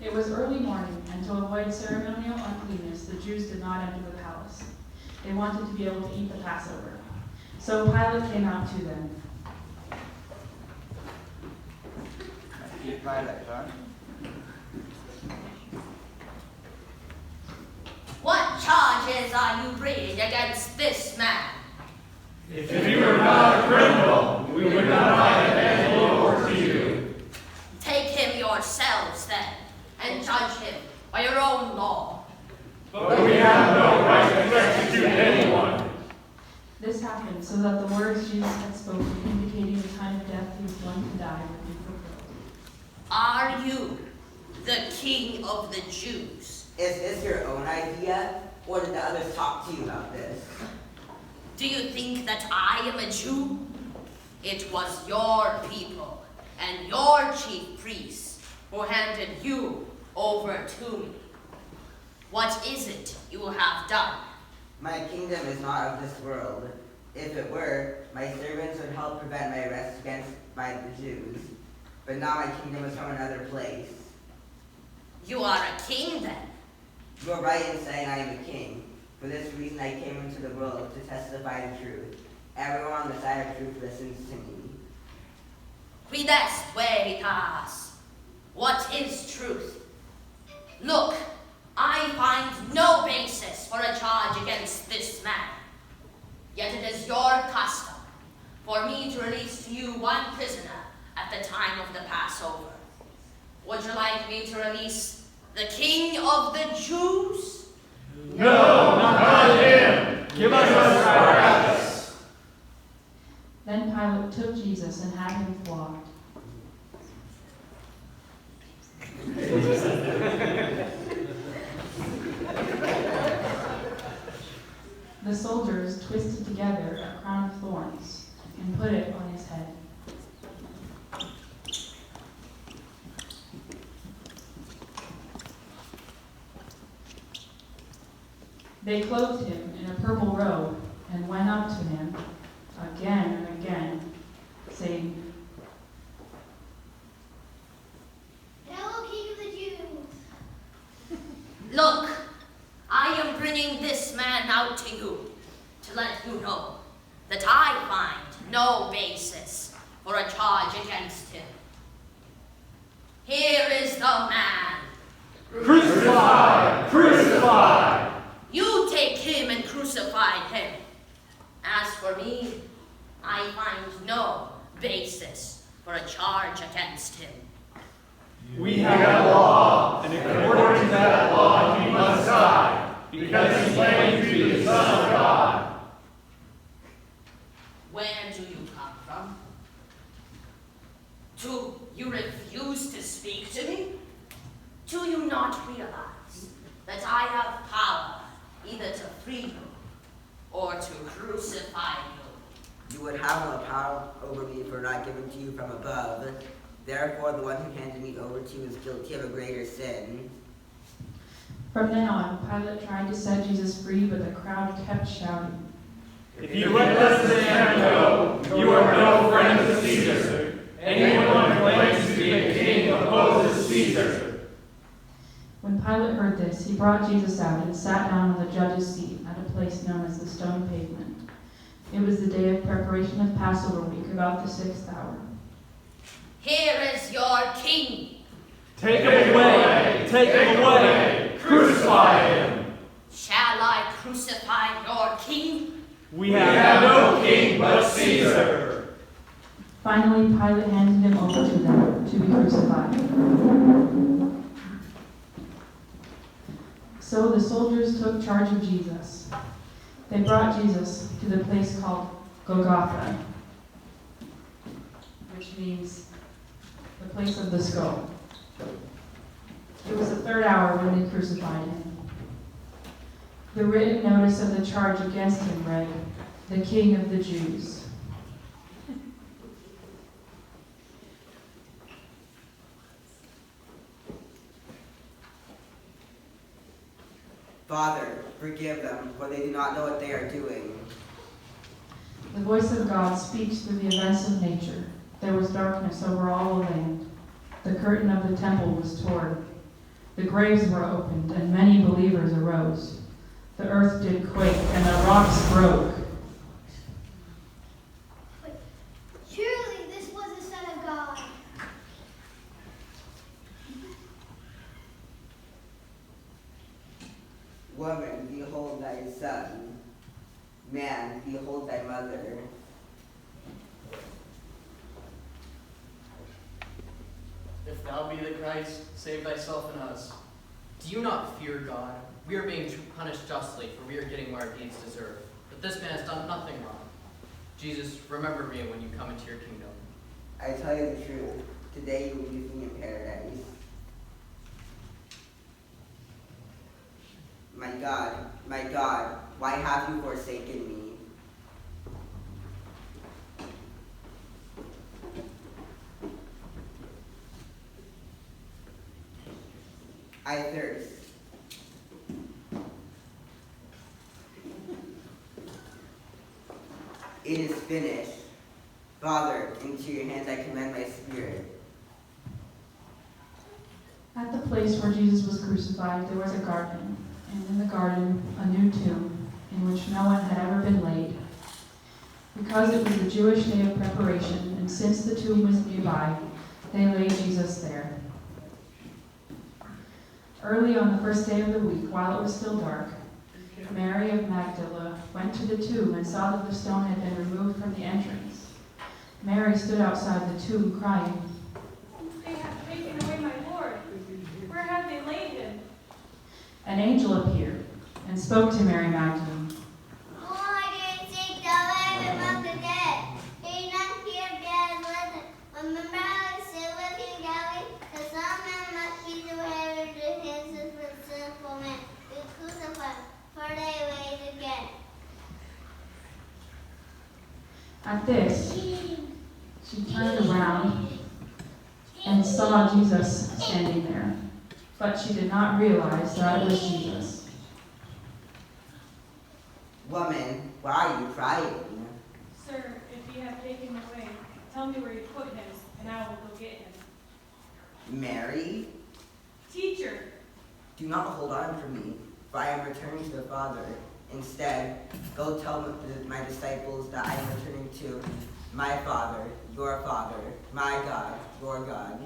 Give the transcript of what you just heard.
It was early morning, and to avoid ceremonial uncleanness, the Jews did not enter the palace. They wanted to be able to eat the Passover. So Pilate came out to them. What charges are you bringing against this man? If you were not a criminal, we would not have handed him over to you. Take him yourselves then, and judge him by your own law. But we have no right to execute anyone. This happened so that the words Jesus had spoken, indicating the kind of death he was going to die, would be fulfilled. Are you the king of the Jews? Is this your own idea, or did the others talk to you about this? Do you think that I am a Jew? It was your people and your chief priests who handed you over to me. What is it you have done? My kingdom is not of this world. If it were, my servants would help prevent my arrest by the Jews. But now my kingdom is from another place. You are a king then? You are right in saying I am a king. For this reason I came into the world to testify the truth. Everyone on the side of truth listens to me. Quid est veritas? What is truth? Look, I find no basis for a charge against this man. Yet it is your custom for me to release to you one prisoner at the time of the Passover. Would you like me to release the king of the Jews? No, not him. Give us Barabbas. Then Pilate took Jesus and had him flogged. The soldiers twisted together a crown of thorns and put it on his head. They clothed him in a purple robe and went up to him again and again, saying, Hail, King of the Jews! Look, I am bringing this man out to you to let you know that I find no basis for a charge against him. Here is the man. Crucify! Crucify! You take him and crucify him. As for me, I find no basis for a charge against him. We have a law, and according to that law he must die, because he claims to be the Son of God. Where do you come from? Do you refuse to speak to me? Do you not realize that I have power either to free you or to crucify you? You would have no power over me for not giving to you from above. Therefore, the one who handed me over to you is guilty of a greater sin. From then on, Pilate tried to set Jesus free, but the crowd kept shouting, If you let this man go, you are no friend of Caesar. Anyone who claims to be a king opposes Caesar. When Pilate heard this, he brought Jesus out and sat down on the judge's seat at a place known as the Stone Pavement. It was the day of preparation of Passover week, about the 6th hour. Here is your king. Take him away! Take him away! Crucify him! Shall I crucify your king? We have no king but Caesar. Finally, Pilate handed him over to them to be crucified. So the soldiers took charge of Jesus. They brought Jesus to the place called Golgotha, which means the place of the skull. It was the 3rd hour when they crucified him. The written notice of the charge against him read, "The King of the Jews." Father, forgive them, for they do not know what they are doing. The voice of God speaks through the events of nature. There was darkness over all the land. The curtain of the temple was torn. The graves were opened, and many believers arose. The earth did quake, and the rocks broke. Surely this was the Son of God. Woman, behold thy son. Man, behold thy mother. If thou be the Christ, save thyself and us. Do you not fear God? We are being punished justly, for we are getting what our deeds deserve. But this man has done nothing wrong. Jesus, remember me when you come into your kingdom. I tell you the truth. Today you will be with me in paradise. My God, why have you forsaken me? I thirst. It is finished. Father, into your hands I commend my spirit. At the place where Jesus was crucified, there was a garden, and in the garden a new tomb, in which no one had ever been laid. Because it was the Jewish day of preparation, and since the tomb was nearby, they laid Jesus there. Early on the first day of the week, while it was still dark, Mary of Magdala went to the tomb and saw that the stone had been removed from the entrance. Mary stood outside the tomb crying. They have taken away my Lord. Where have they laid him? An angel appeared and spoke to Mary Magdalene. Why did you take the living of the dead? He did not here dead living. Remember how I said with you, Galilee? The Son of Man must be delivered to the hands of the sinful men. Be crucified, for they raised again. At this, she turned around and saw Jesus standing there, but she did not realize that it was Jesus. Woman, why are you crying? Sir, if ye have taken him away, tell me where you put him, and I will go get him. Mary, Teacher, do not hold on for me, for I am returning to the Father. Instead, go tell my disciples that I am returning to my Father, your Father, my God, your God.